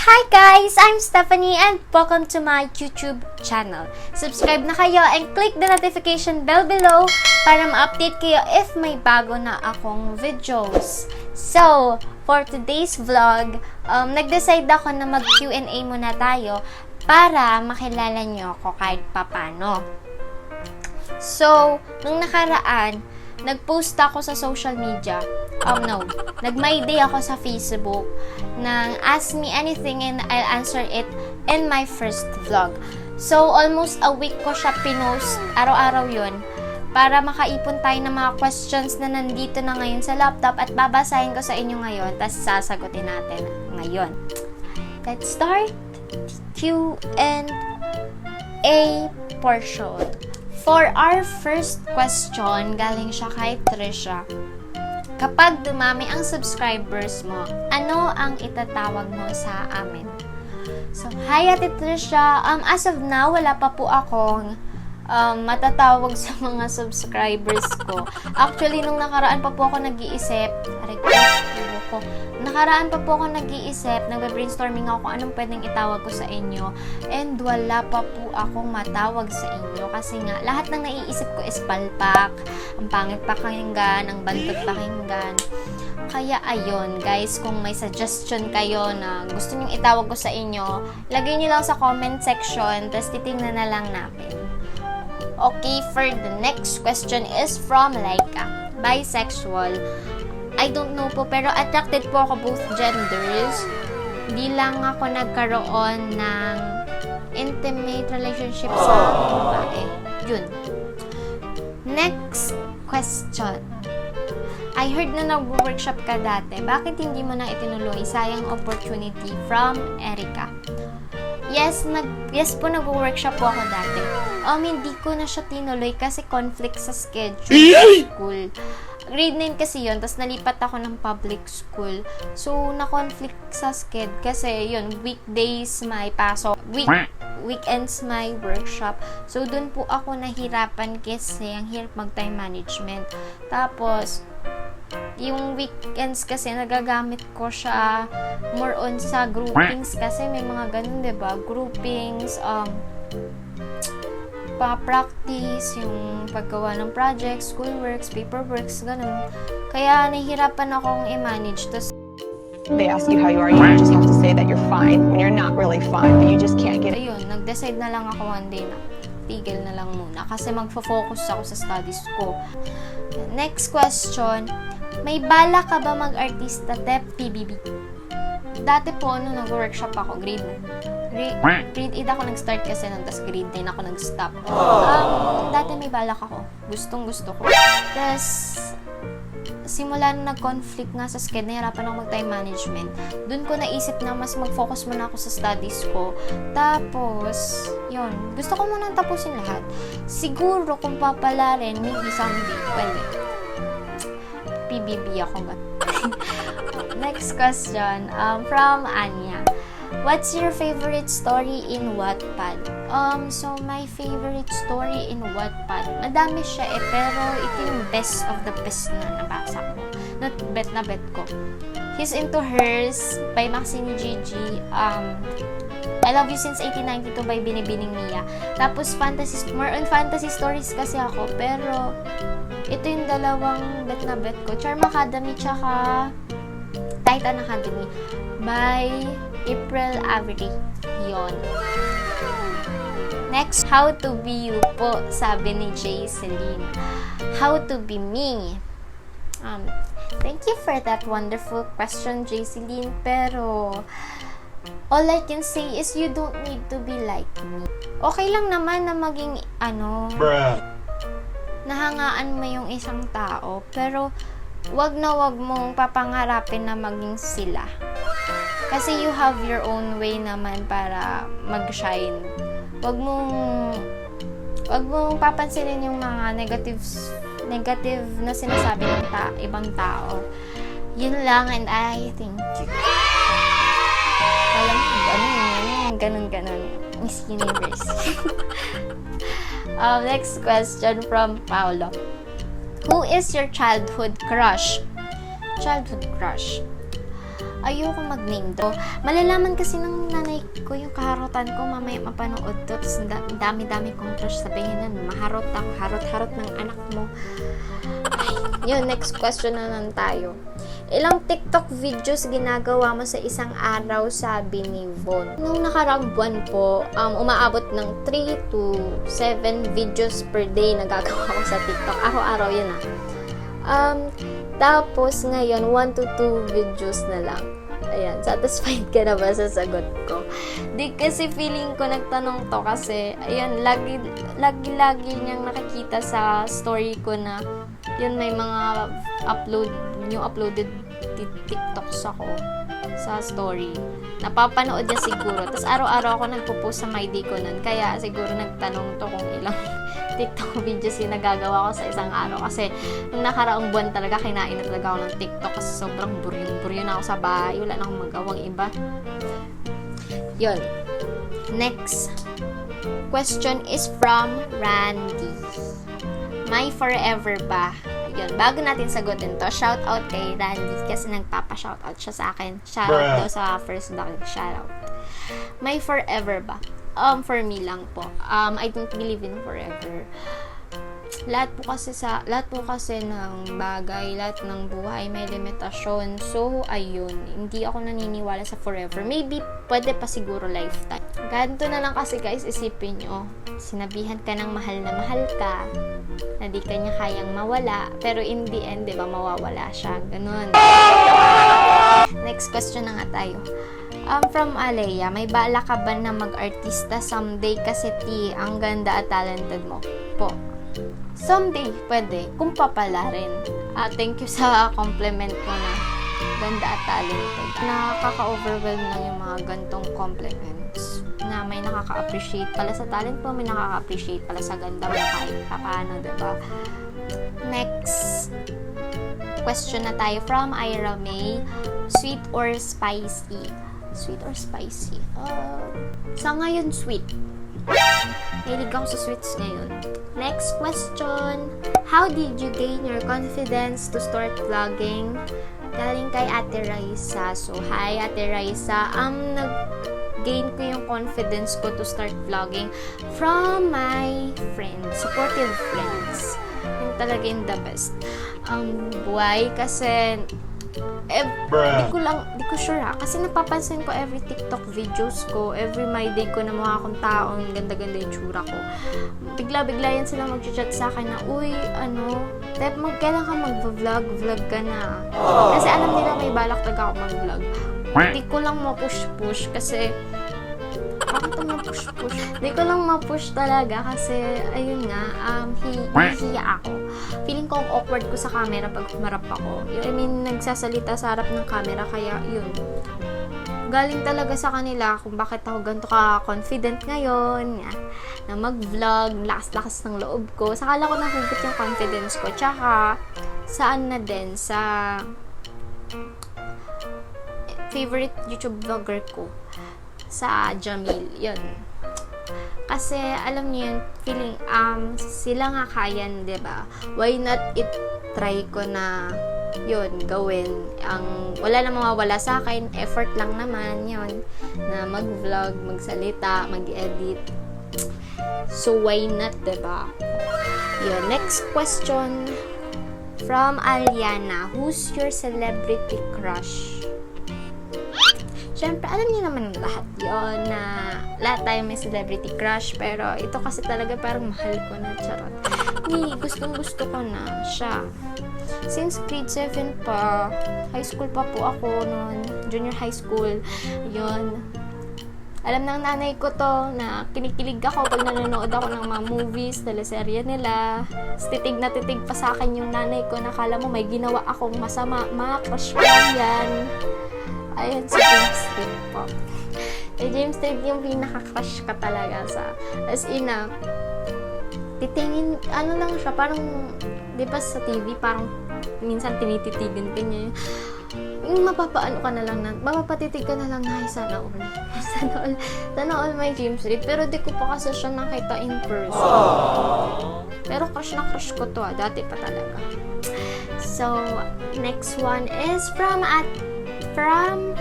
Hi guys! I'm Stephanie and welcome to my YouTube channel. Subscribe na kayo and click the notification bell below para ma-update kayo if may bago na akong videos. So, for today's vlog, nag-decide ako na mag-Q&A muna tayo para makilala nyo ako kahit papano. So, nung nakaraan, nag-post ako sa social media. Nag-my day ako sa Facebook ng ask me anything and I'll answer it in my first vlog. So, almost a week ko siya pinost, araw-araw yun, para makaipon tayo ng mga questions na nandito na ngayon sa laptop at babasahin ko sa inyo ngayon, tapos sasagutin natin ngayon. Let's start Q&A portion. For our first question, galing siya kay Trisha. Kapag dumami ang subscribers mo, ano ang itatawag mo sa amin? So, hi Ate Trisha. As of now, wala pa po akong matatawag sa mga subscribers ko. Actually, nung nakaraan pa po ako nag-iisip, nagbe-brainstorming ako kung anong pwedeng itawag ko sa inyo. And wala pa po akong matawag sa inyo. Kasi nga, lahat ng naiisip ko is palpak, ang pangit pakinggan, ang bantot pakinggan. Kaya ayun, guys, kung may suggestion kayo na gusto nyong itawag ko sa inyo, lagay nyo lang sa comment section, tapos titingnan na lang namin. Okay, for the next question is from Laika. Bisexual. I don't know po, pero attracted po ako both genders. Di lang ako nagkaroon ng intimate relationship sa babae. Yun. Next question. I heard na nag-workshop ka dati. Bakit hindi mo na itinuloy? Sayang opportunity. From Erica. Yes po, nag-workshop po ako dati. Hindi ko na siya tinuloy kasi conflict sa schedule sa school. Grade 9 kasi yun, tapos nalipat ako ng public school. So, na-conflict sa sked kasi yun, weekdays may pasok, weekends may workshop. So, dun po ako nahirapan kasi ang hirap mag-time management. Tapos, yung weekends kasi nagagamit ko siya more on sa groupings kasi may mga ganun, diba? Groupings, pa-practice, yung paggawa ng projects, schoolworks, paperworks, ganun. Kaya nahihirapan akong i-manage. They ask you how you are, you just have to say that you're fine when you're not really fine, but you just can't get it. Ayun, nag-decide na lang ako one day na tigil na lang muna kasi magfo-focus ako sa studies ko. Next question, may bala ka ba mag-artista PBB? Dati po, nung nag-workshop ako, grade 8 ako nag-start kasi nun, tapos grade 9 ako nag-stop. Dati may balak ako. Gustong-gusto ko. Tapos, simula nung nag-conflict nga sa schedule, nahirapan ako mag-time management. Doon ko naisip na mas mag-focus muna ako sa studies ko. Tapos, yun. Gusto ko muna tapusin lahat. Siguro, kung papalarin, maybe someday, pwede. PBB ako ba? Next question, from Anya. What's your favorite story in Wattpad? So my favorite story in Wattpad, madami siya pero ito yung best of the best na nabasa ko. Not bet na bet ko. He's Into Hers by Maxine Gigi. I Love You Since 1892 by Binibining Mia. Tapos more on fantasy stories kasi ako, pero ito yung dalawang bet na bet ko. Charm Academy tsaka Titan Academy by April Avery. Yon. Next, How to Be You po, sabi ni Jay Celine. How to Be Me. Thank you for that wonderful question, Jay Celine. Pero, all I can say is you don't need to be like me. Okay lang naman na maging, nahangaan mo yung isang tao. Pero, wag mong papangarapin na maging sila. Kasi you have your own way naman para mag-shine. Wag mong papansinin yung mga negative na sinasabi ng ibang tao. Yun lang, and I thank you. Alam mo, ganun. Miss Universe. Next question from Paolo. Who is your childhood crush? ayoko mag-name drop. Malalaman kasi ng nanay ko yung kaharutan ko, mamaya mapanood to. Tapos dami-dami kong crush, sabihin nun, maharot ako, harot-harot ng anak mo. Ay, yun, next question na lang tayo. Ilang TikTok videos ginagawa mo sa isang araw, sabi ni Von? Nung nakaraang buwan po, umaabot ng 3 to 7 videos per day na gagawa ko sa TikTok. Araw-araw yun tapos ngayon, 1 to 2 videos na lang. Ayan, satisfied ka na ba sa sagot ko? Di kasi feeling ko nagtanong to kasi, ayan, lagi niyang nakikita sa story ko na yun, may mga new uploaded TikToks ako sa story. Napapanood niya siguro. Tapos araw-araw ako nagpo-post sa my day ko nun. Kaya siguro nagtanong to kung ilang TikTok videos yung nagagawa ko sa isang araw. Kasi nung nakaraang buwan talaga, kinain na talaga ako ng TikTok kasi sobrang buryo na ako sa bahay. Wala na akong magawang iba. Yun. Next question is from Randy. My forever ba? Yun, bago natin sagutin to, shout out kay Randy kasi nagpapa-shout out siya sa akin. Shout out daw sa first vlog, shout out. My forever ba? For me lang po. I don't believe in forever. Lahat po kasi ng bagay, lahat ng buhay may limitasyon. So, ayun, hindi ako naniniwala sa forever. Maybe, pwede pa siguro lifetime. Ganito na lang kasi guys, isipin nyo. Sinabihan ka ng mahal na mahal ka, na di ka niya kayang mawala, pero in the end, di ba, mawawala siya. Ganun. Next question na nga tayo. From Alea, may bala ka ba na mag-artista someday kasi ang ganda at talented mo? Po. Someday, pwede. Kung papala rin. Thank you sa compliment mo na ganda at talented. Nakaka-overwhelm lang yung mga gantong compliments na may nakaka-appreciate pala sa talent mo, may nakaka-appreciate pala sa ganda mo kahit paano, diba? Next question na tayo from Ira May. Sweet or spicy? Sweet or spicy? Sa ngayon, sweet. Hilig ako sa sweets ngayon. Next question. How did you gain your confidence to start vlogging? Galing kay Ate Raisa. So, hi Ate Raisa. Nag-gain ko yung confidence ko to start vlogging from my friends, supportive friends. Yung talaga yung the best. Why? Kasi di ko sure kasi napapansin ko every TikTok videos ko, every my day ko na mukha akong taong ganda-ganda yung tsura ko. Bigla-bigla yan sila mag-chat sa akin na, uy, kailan ka mag-vlog ka na. Kasi alam nila may balak talaga ako mag-vlog. Di ko lang ma-push kasi Di ko lang ma-push talaga kasi, ayun nga, hihiya ako. Feeling ko ang awkward ko sa camera pag humarap ako. I mean, nagsasalita sa harap ng camera, kaya yun. Galing talaga sa kanila kung bakit ako ganito ka-confident ngayon, na mag-vlog, lakas-lakas ng loob ko. Sakala ko nahugot yung confidence ko. Tsaka, saan na din, sa favorite YouTube vlogger ko. Sa Jamil, yun. Kasi, alam niyo yun, feeling, sila nga kayan, diba? Why not try ko na, yun, gawin. Wala na mawawala sa akin, effort lang naman, yun. Na mag-vlog, magsalita, mag-edit. So, why not, diba? Yun, next question from Aliana. Who's your celebrity crush? Siyempre, alam niyo naman lahat yon na lahat tayo may celebrity crush, pero ito kasi talaga parang mahal ko na, charot. Gustong-gusto ko na siya. Since grade 7 pa, high school pa po ako noon, junior high school, yun. Alam ng nanay ko to na kinikilig ako pag nanonood ako ng mga movies, teleserye nila. Titig na titig pa sa akin yung nanay ko, nakala mo may ginawa akong masama, crush ko yan. Ayun, si James Tate po. James Tate yung pinaka-crush ka talaga sa, as in titingin, lang siya, parang, di ba sa TV, parang, minsan tinititigan ka niya, yung mapapatitig ka na lang na, sana all may James Tate, pero di ko pa kasi siya nakita in person. Pero crush na crush ko to, dati pa talaga. So, next one is from from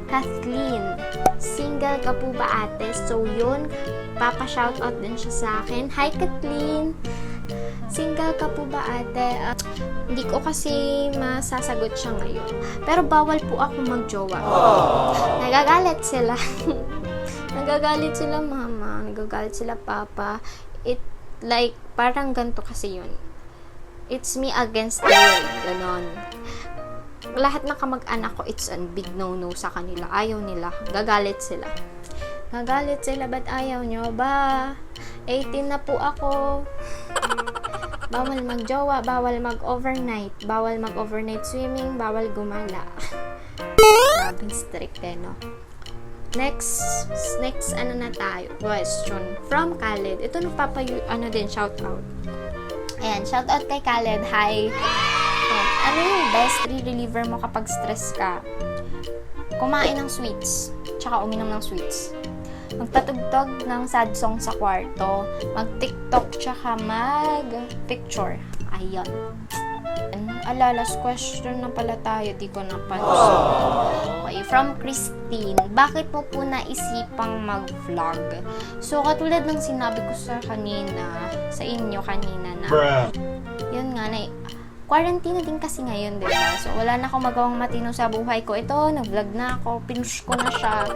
Kathleen. Single ka po ba, ate? So, yun. Papa-shoutout din siya sa akin. Hi, Kathleen! Single ka po ba, ate? Hindi ko kasi masasagot siya ngayon. Pero bawal po ako mag-jowa. Nagagalit sila. Nagagalit sila, mama. Nagagalit sila, papa. Parang ganito kasi yun. It's me against the world. Ganon. Lahat ng kamag-anak ko, it's a big no-no sa kanila. Ayaw nila. Gagalit sila. Gagalit sila, ba't ayaw nyo ba? 18 na po ako. Bawal mag-jowa, bawal mag-overnight, bawal mag-overnight swimming, bawal gumala. Grabing strict eh, no? Next, ano na tayo? Question. From Khaled. Ito shoutout. Ayan, shoutout kay Khaled. Hi. Ayan, ano yung best reliever mo kapag stress ka? Kumain ng sweets. Tsaka uminom ng sweets. Magpatugtog ng sad song sa kwarto, mag-TikTok, tsaka mag-picture. Ayun. Last question na pala tayo, di ko napansin. Okay, from Christine. Bakit mo po naisipang mag-vlog? So, katulad ng sinabi ko sa inyo kanina na, yun nga, quarantine din kasi ngayon, diba? So, wala na akong magawang matino sa buhay ko. Ito, nag-vlog na ako. Pinush ko na siya.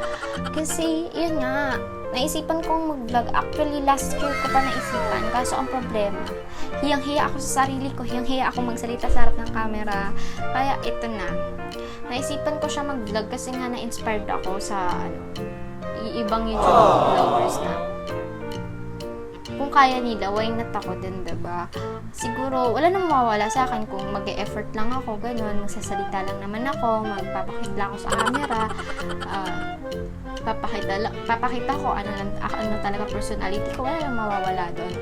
Kasi, yun nga, naisipan kong mag-vlog. Actually, last year ko pa naisipan. Kaso, ang problema, hiyang-hiya ako sa sarili ko. Hiyang-hiya ako magsalita sa harap ng camera. Kaya, ito na. Naisipan ko siya mag-vlog kasi nga na-inspired ako sa, ibang YouTube vloggers na. Kung kaya nila, why not ako din, diba? Siguro, wala nang mawawala sa akin kung mag-e-effort lang ako, ganun, magsasalita lang naman ako, magpapakita ako sa camera, papakita ko ano talaga personality ko, wala nang mawawala doon.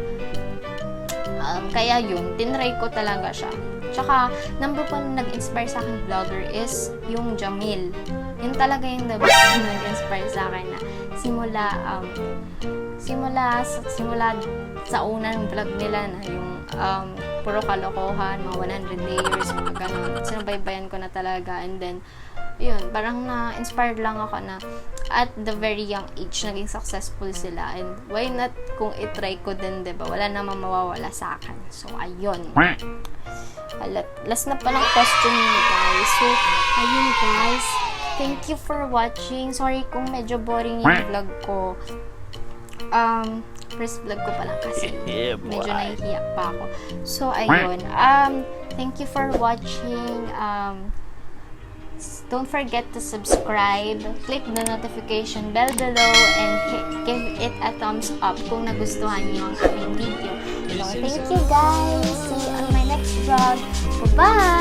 Kaya yun, tinry ko talaga siya. Tsaka, number 1 nag-inspire sa akin vlogger is yung Jamil. Yun talaga yung the best na nag-inspire sa akin na simula sa unang vlog nila na yung puro kalokohan, mga 100 layers, mga ganun. Sinabaybayan ko na talaga, and then yun, parang na-inspired lang ako na at the very young age, naging successful sila, and why not kung itry ko din, diba? Wala namang mawawala sa akin. So, ayun. Last na palang question niyo, guys. So, ayun, guys. Thank you for watching. Sorry kung medyo boring yung vlog ko. First vlog ko pa lang kasi medyo nahihiya pa ako. So, ayun. Thank you for watching. Don't forget to subscribe. Click the notification bell below and give it a thumbs up kung nagustuhan niyo ang aking video. So, thank you guys. See you on my next vlog. Bye-bye!